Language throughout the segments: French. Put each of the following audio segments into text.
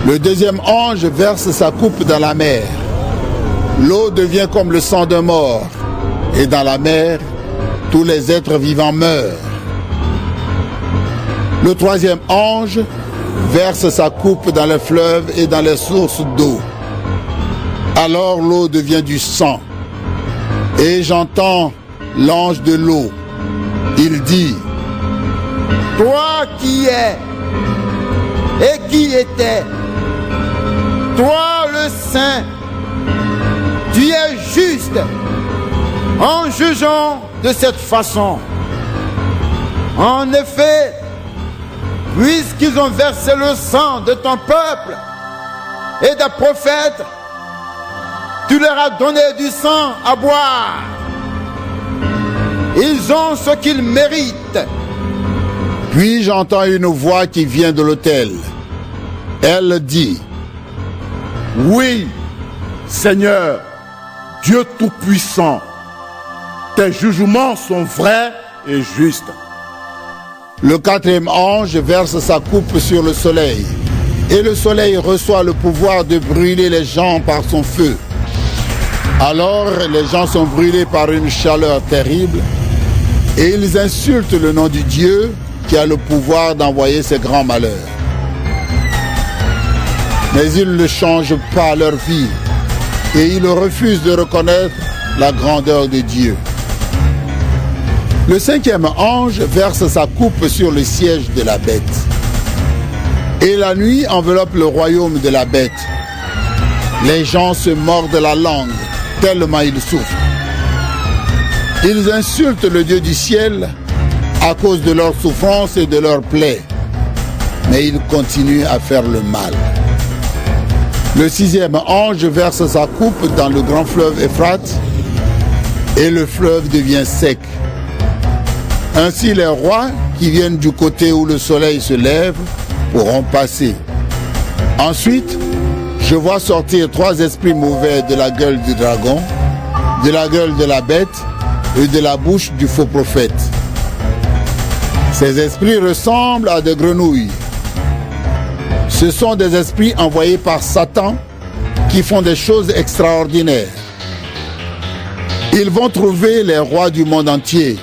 Le deuxième ange verse sa coupe dans la mer. L'eau devient comme le sang d'un mort, et dans la mer, tous les êtres vivants meurent. Le troisième ange verse sa coupe dans les fleuves et dans les sources d'eau. Alors l'eau devient du sang. Et j'entends l'ange de l'eau. Il dit: Toi qui es et qui étais, toi le Saint, tu es juste en jugeant de cette façon. En effet, puisqu'ils ont versé le sang de ton peuple et des prophètes, tu leur as donné du sang à boire. Ils ont ce qu'ils méritent. Puis j'entends une voix qui vient de l'autel. Elle dit: Oui, Seigneur, Dieu Tout-Puissant, tes jugements sont vrais et justes. Le quatrième ange verse sa coupe sur le soleil, et le soleil reçoit le pouvoir de brûler les gens par son feu. Alors les gens sont brûlés par une chaleur terrible, et ils insultent le nom du Dieu qui a le pouvoir d'envoyer ces grands malheurs. Mais ils ne changent pas leur vie, et ils refusent de reconnaître la grandeur de Dieu. Le cinquième ange verse sa coupe sur le siège de la bête. Et la nuit enveloppe le royaume de la bête. Les gens se mordent la langue, tellement ils souffrent. Ils insultent le Dieu du ciel à cause de leurs souffrances et de leurs plaies. Mais ils continuent à faire le mal. Le sixième ange verse sa coupe dans le grand fleuve Euphrate, et le fleuve devient sec. Ainsi les rois qui viennent du côté où le soleil se lève pourront passer. Ensuite, je vois sortir 3 esprits mauvais de la gueule du dragon, de la gueule de la bête et de la bouche du faux prophète. Ces esprits ressemblent à des grenouilles. Ce sont des esprits envoyés par Satan qui font des choses extraordinaires. Ils vont trouver les rois du monde entier.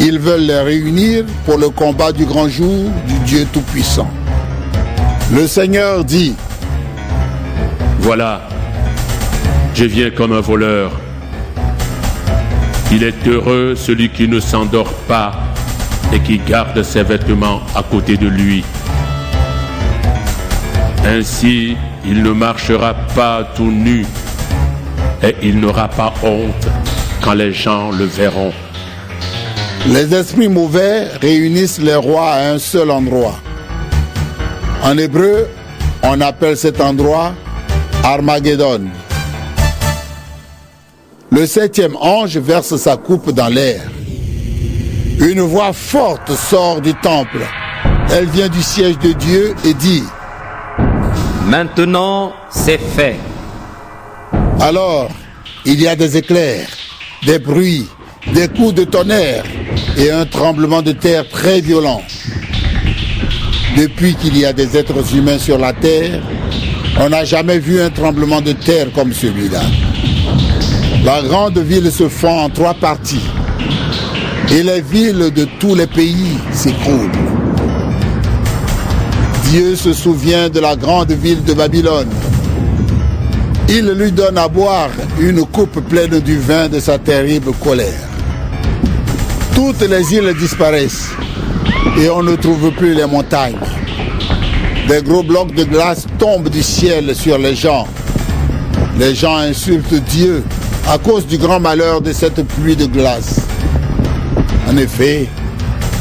Ils veulent les réunir pour le combat du grand jour du Dieu Tout-Puissant. Le Seigneur dit: Voilà, je viens comme un voleur. Il est heureux celui qui ne s'endort pas et qui garde ses vêtements à côté de lui. Ainsi, il ne marchera pas tout nu et il n'aura pas honte quand les gens le verront. Les esprits mauvais réunissent les rois à un seul endroit. En hébreu, on appelle cet endroit Armageddon. Le septième ange verse sa coupe dans l'air. Une voix forte sort du temple. Elle vient du siège de Dieu et dit: Maintenant, c'est fait. Alors, il y a des éclairs, des bruits, des coups de tonnerre et un tremblement de terre très violent. Depuis qu'il y a des êtres humains sur la terre, on n'a jamais vu un tremblement de terre comme celui-là. La grande ville se fend en 3 parties et les villes de tous les pays s'écroulent. Dieu se souvient de la grande ville de Babylone. Il lui donne à boire une coupe pleine du vin de sa terrible colère. Toutes les îles disparaissent et on ne trouve plus les montagnes. Des gros blocs de glace tombent du ciel sur les gens. Les gens insultent Dieu à cause du grand malheur de cette pluie de glace. En effet,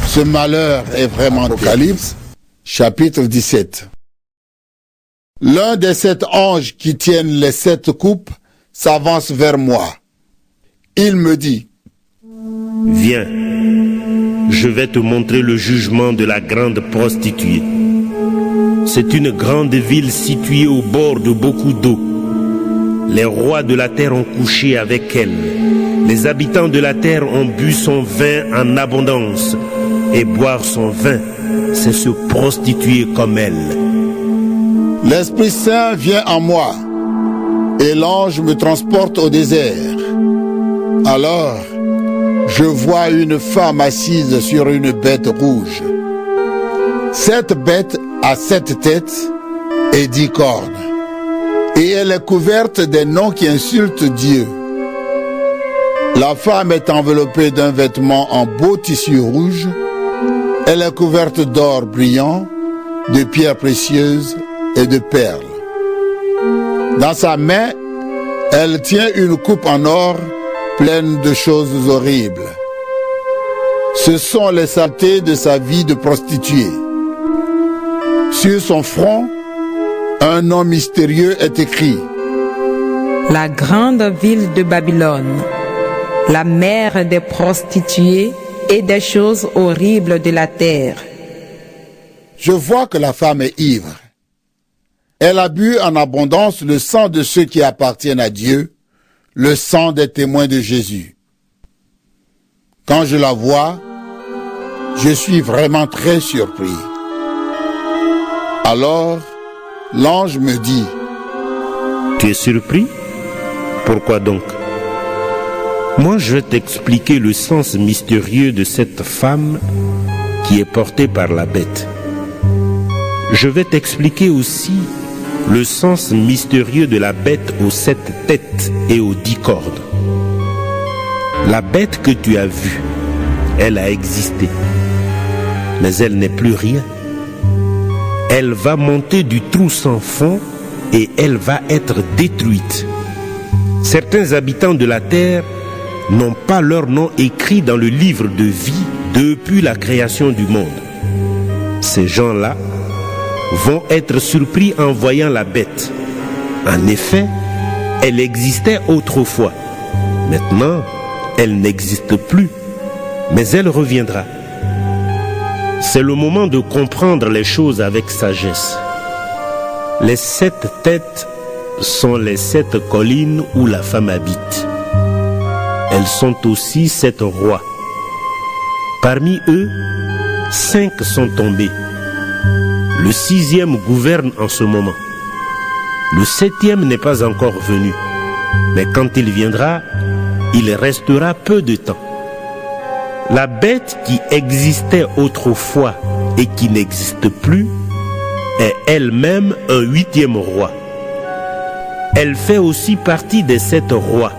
ce malheur est vraiment Apocalypse, chapitre 17. L'un des 7 anges qui tiennent les 7 coupes s'avance vers moi. Il me dit: Viens, je vais te montrer le jugement de la grande prostituée. C'est une grande ville située au bord de beaucoup d'eau. Les rois de la terre ont couché avec elle. Les habitants de la terre ont bu son vin en abondance. Et boire son vin, c'est se prostituer comme elle. L'Esprit Saint vient en moi et l'ange me transporte au désert. Alors, je vois une femme assise sur une bête rouge. Cette bête a 7 têtes et 10 cornes. Et elle est couverte des noms qui insultent Dieu. La femme est enveloppée d'un vêtement en beau tissu rouge. Elle est couverte d'or brillant, de pierres précieuses et de perles. Dans sa main, elle tient une coupe en or pleine de choses horribles. Ce sont les saletés de sa vie de prostituée. Sur son front, un nom mystérieux est écrit. La grande ville de Babylone, la mère des prostituées et des choses horribles de la terre. Je vois que la femme est ivre. Elle a bu en abondance le sang de ceux qui appartiennent à Dieu, le sang des témoins de Jésus. Quand je la vois, je suis vraiment très surpris. Alors, l'ange me dit, « Tu es surpris? Pourquoi donc? Moi, je vais t'expliquer le sens mystérieux de cette femme qui est portée par la bête. Je vais t'expliquer aussi le sens mystérieux de la bête aux 7 têtes et aux 10 cornes. La bête que tu as vue, elle a existé, mais elle n'est plus rien. Elle va monter du trou sans fond et elle va être détruite. Certains habitants de la terre n'ont pas leur nom écrit dans le livre de vie depuis la création du monde. Ces gens-là vont être surpris en voyant la bête. En effet, elle existait autrefois. Maintenant, elle n'existe plus, mais elle reviendra. C'est le moment de comprendre les choses avec sagesse. Les 7 têtes sont les 7 collines où la femme habite. Elles sont aussi 7 rois. Parmi eux, 5 sont tombés. Le 6e gouverne en ce moment. Le 7e n'est pas encore venu. Mais quand il viendra, il restera peu de temps. La bête qui existait autrefois et qui n'existe plus est elle-même un 8e roi. Elle fait aussi partie des 7 rois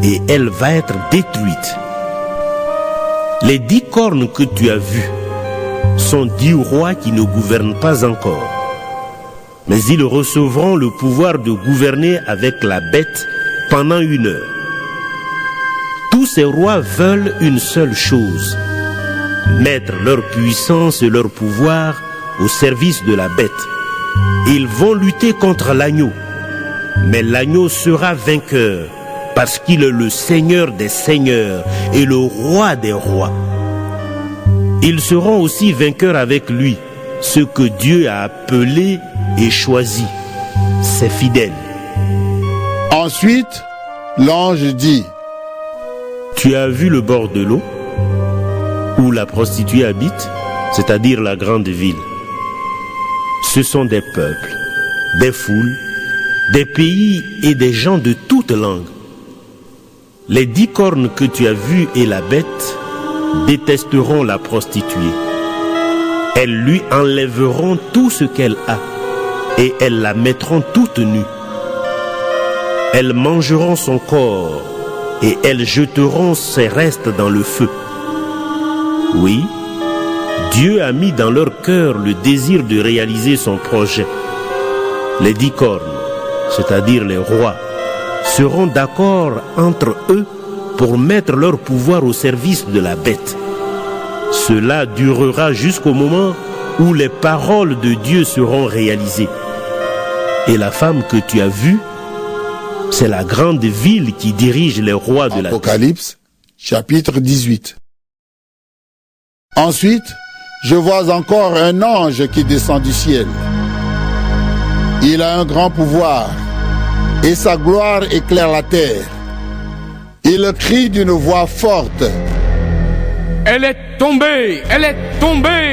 et elle va être détruite. Les 10 cornes que tu as vues sont 10 rois qui ne gouvernent pas encore. Mais ils recevront le pouvoir de gouverner avec la bête pendant 1 heure. Tous ces rois veulent une seule chose, mettre leur puissance et leur pouvoir au service de la bête. Ils vont lutter contre l'agneau, mais l'agneau sera vainqueur parce qu'il est le Seigneur des seigneurs et le roi des rois. Ils seront aussi vainqueurs avec lui, ce que Dieu a appelé et choisi, ses fidèles. Ensuite, l'ange dit, tu as vu le bord de l'eau où la prostituée habite, c'est-à-dire la grande ville. Ce sont des peuples, des foules, des pays et des gens de toutes langues. Les 10 cornes que tu as vues et la bête détesteront la prostituée. Elles lui enlèveront tout ce qu'elle a et elles la mettront toute nue. Elles mangeront son corps et elles jeteront ses restes dans le feu. Oui, Dieu a mis dans leur cœur le désir de réaliser son projet. Les 10 cornes, c'est-à-dire les rois, seront d'accord entre eux pour mettre leur pouvoir au service de la bête. Cela durera jusqu'au moment où les paroles de Dieu seront réalisées. Et la femme que tu as vue, c'est la grande ville qui dirige les rois de la terre. Apocalypse, chapitre 18. Ensuite, je vois encore un ange qui descend du ciel. Il a un grand pouvoir et sa gloire éclaire la terre. Il crie d'une voix forte. Elle est tombée,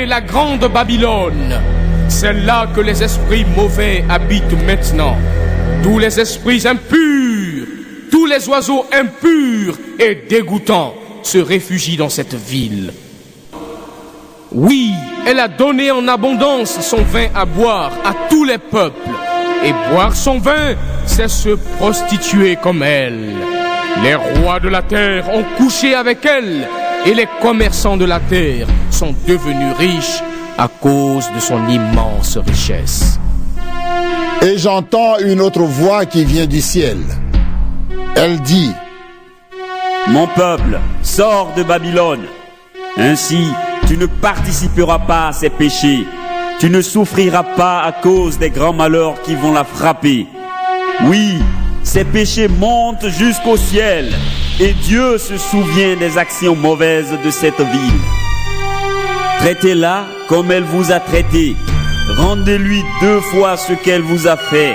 la grande Babylone, C'est là que les esprits mauvais habitent maintenant. Tous les esprits impurs, tous les oiseaux impurs et dégoûtants se réfugient dans cette ville. Oui, elle a donné en abondance son vin à boire à tous les peuples. Et boire son vin, c'est se prostituer comme elle. Les rois de la terre ont couché avec elle, et les commerçants de la terre sont devenus riches à cause de son immense richesse. Et j'entends une autre voix qui vient du ciel. Elle dit: Mon peuple, sors de Babylone. Ainsi, tu ne participeras pas à ses péchés. Tu ne souffriras pas à cause des grands malheurs qui vont la frapper. Oui, ses péchés montent jusqu'au ciel, et Dieu se souvient des actions mauvaises de cette ville. Traitez-la comme elle vous a traité. Rendez-lui 2 fois ce qu'elle vous a fait.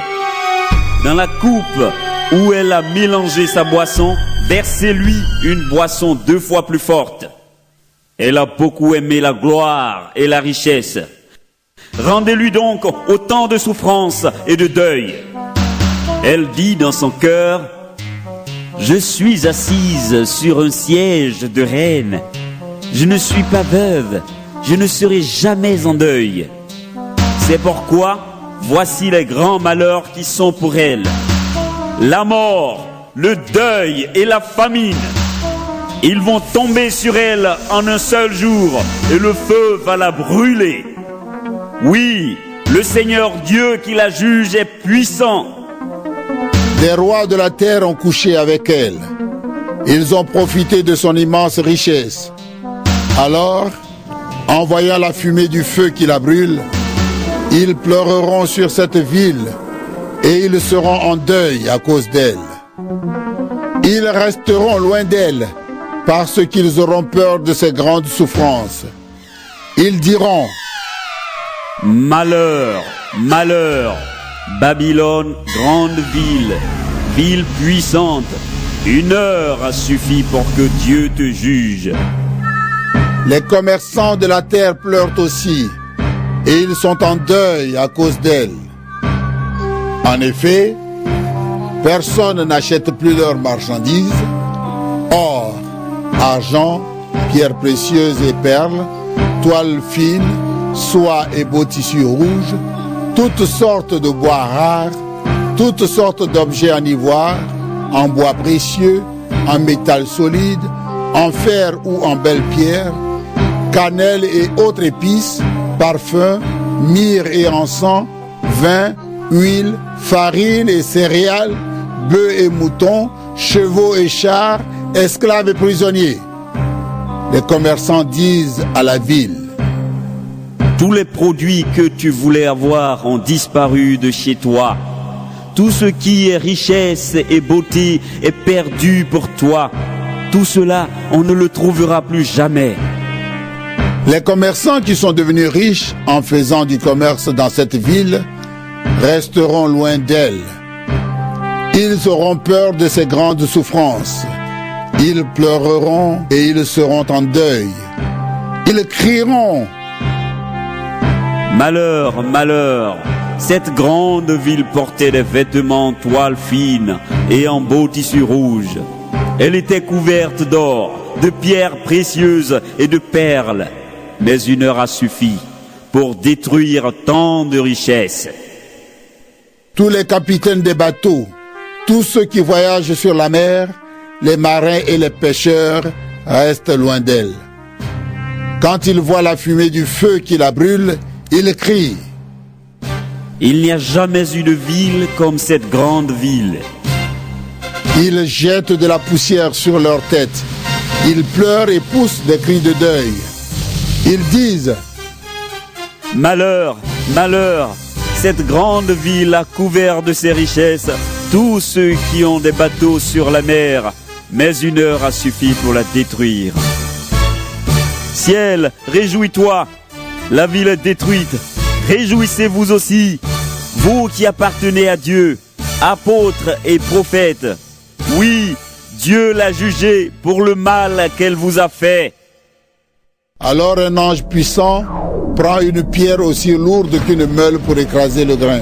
Dans la coupe où elle a mélangé sa boisson, versez-lui une boisson 2 fois plus forte. Elle a beaucoup aimé la gloire et la richesse. Rendez-lui donc autant de souffrance et de deuil. Elle dit dans son cœur: Je suis assise sur un siège de reine. Je ne suis pas veuve. Je ne serai jamais en deuil. C'est pourquoi, voici les grands malheurs qui sont pour elle. La mort, le deuil et la famine. Ils vont tomber sur elle en un seul jour, et le feu va la brûler. Oui, le Seigneur Dieu qui la juge est puissant. Les rois de la terre ont couché avec elle. Ils ont profité de son immense richesse. Alors, en voyant la fumée du feu qui la brûle, ils pleureront sur cette ville et ils seront en deuil à cause d'elle. Ils resteront loin d'elle parce qu'ils auront peur de ses grandes souffrances. Ils diront: Malheur, malheur, Babylone, grande ville, ville puissante, 1 heure a suffi pour que Dieu te juge. Les commerçants de la terre pleurent aussi, et ils sont en deuil à cause d'elle. En effet, personne n'achète plus leurs marchandises, or, argent, pierres précieuses et perles, toiles fines, soie et beaux tissus rouges, toutes sortes de bois rares, toutes sortes d'objets en ivoire, en bois précieux, en métal solide, en fer ou en belle pierre, cannelle et autres épices, parfums, myrrhe et encens, vin, huile, farine et céréales, bœufs et moutons, chevaux et chars, esclaves et prisonniers. Les commerçants disent à la ville: Tous les produits que tu voulais avoir ont disparu de chez toi. Tout ce qui est richesse et beauté est perdu pour toi. Tout cela, on ne le trouvera plus jamais. Les commerçants qui sont devenus riches en faisant du commerce dans cette ville resteront loin d'elle. Ils auront peur de ces grandes souffrances. Ils pleureront et ils seront en deuil. Ils crieront: Malheur, malheur, cette grande ville portait des vêtements en toile fine et en beau tissu rouge. Elle était couverte d'or, de pierres précieuses et de perles. Mais 1 heure a suffi pour détruire tant de richesses. Tous les capitaines des bateaux, tous ceux qui voyagent sur la mer, les marins et les pêcheurs restent loin d'elle. Quand ils voient la fumée du feu qui la brûle, ils crient: Il n'y a jamais eu de ville comme cette grande ville. Ils jettent de la poussière sur leur tête. Ils pleurent et poussent des cris de deuil. Ils disent: Malheur, malheur, cette grande ville a couvert de ses richesses tous ceux qui ont des bateaux sur la mer, mais 1 heure a suffi pour la détruire. Ciel, réjouis-toi, la ville est détruite. Réjouissez-vous aussi, vous qui appartenez à Dieu, apôtres et prophètes. Oui, Dieu l'a jugée pour le mal qu'elle vous a fait. Alors un ange puissant Prends une pierre aussi lourde qu'une meule pour écraser le grain.